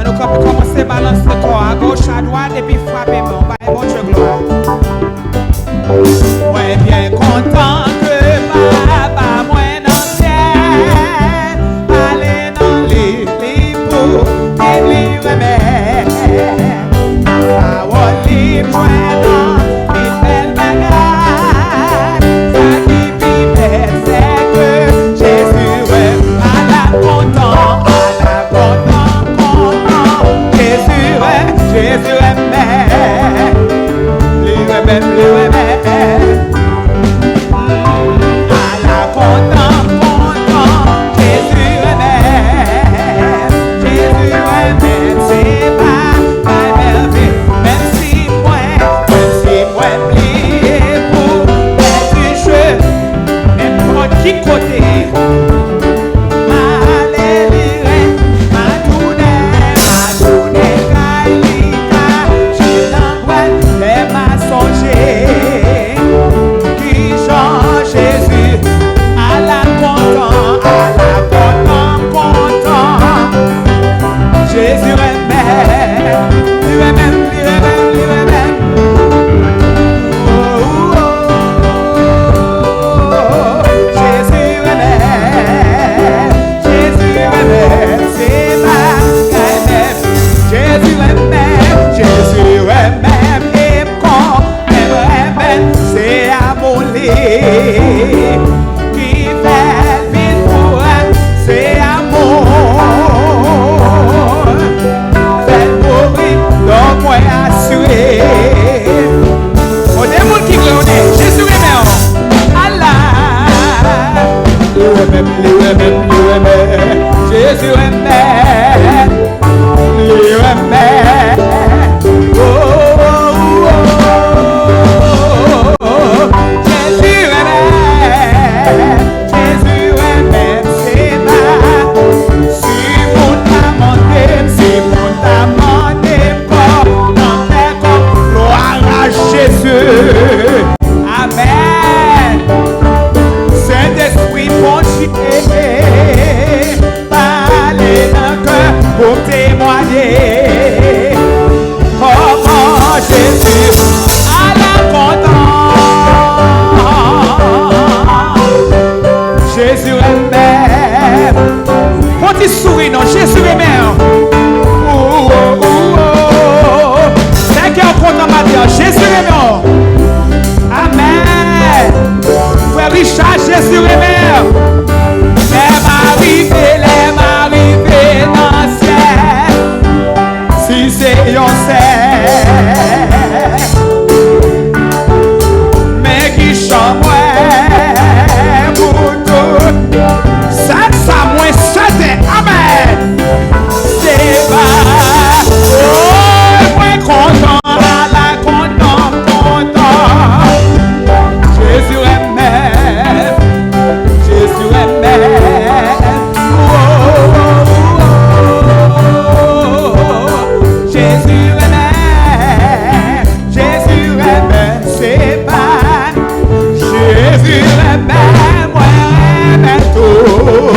Nous commencer à balancer le corps à gauche, à droite et puis frapper mon bail, bon Dieu gloire. Ouais, bien content que papa, moi dans le ciel, aller dans l'église pour délivrer mes paroles libres, joignant une belle bagarre. Ça qui vivait, c'est que Jésus est à la content, Jésus est mère, lui est même, à la content, Jésus est mère, c'est pas merveille, même si moi plié pour être du jeu, n'importe qui côté. Qui fait vite pour elle, c'est amour. Fait mourir, donc moi assuré. On est monde qui glonne, Jésus est mère. Allah, Jésus est mère, lui est mère. Amen. Saint-Esprit, bon Dieu, parlez dans le cœur pour témoigner comment Jésus à la content. Jésus est mère. Quand il sourit, non, Jésus est mère. C'est qui est content maintenant, Jésus est mort. Amen. Frère Richard, Jésus est mère. L'aime arrivé dans le ciel. Si c'est un ciel. Mais qui chante pour tout. Ça moins certain. Amen. C'est pas. Oh, moi content. Jésus est mère, Jésus est mère, oh, Jésus est mère, Jésus est mère, c'est pas, Jésus est mère, moi j'aime tout,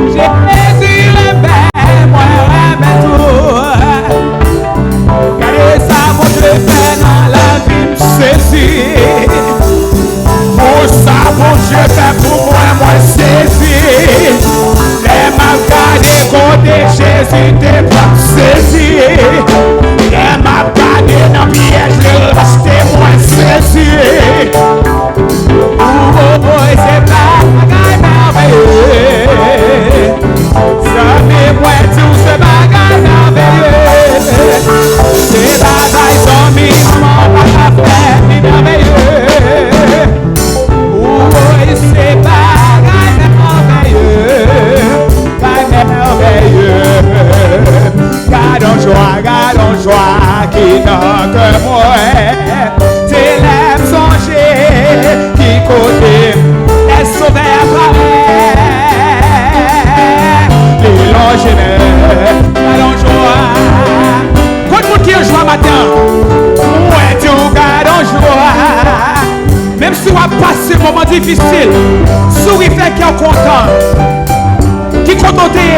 Jésus est mère, moi j'aime tout, regardez ça, mon Dieu fait dans la vie, c'est pour ça, mon Dieu fait pour moi saisir. Les mal gardés côté Jésus t'es pas saisir. Les mal gardés dans le piège, le resté moi saisir. Oh, c'est pas merveilleux. Ça m'est tout ce bagage merveilleux. C'est bagaille sans maman pas faire merveilleux. C'est pas merveilleux, pas merveilleux. côté,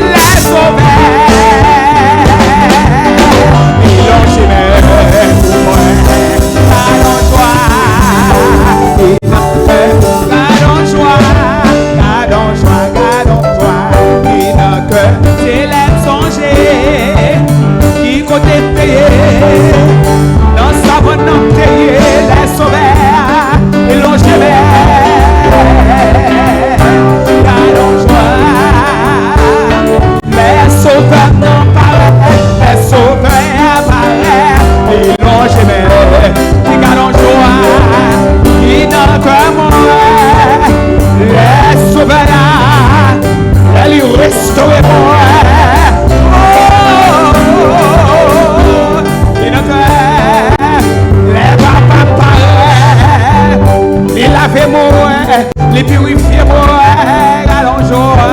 les sauveurs, ils l'ont jamais pour moi. Gardons joie, gardons joie, gardons joie, gardons joie, qui n'a que c'est les songer, qui côté payé, dans sa bonne nom payé, les sauveurs, ils l'ont jamais. Gardons joie, les sauveurs n'en paraissent, les sauveurs apparaissent, ils l'ont jamais. Qui gardons joie, qui n'a que moi, les sauveurs, elle y restaure moi. Il n'a que les papas paraissent, il lave moi, les purifier moi, gardons joie.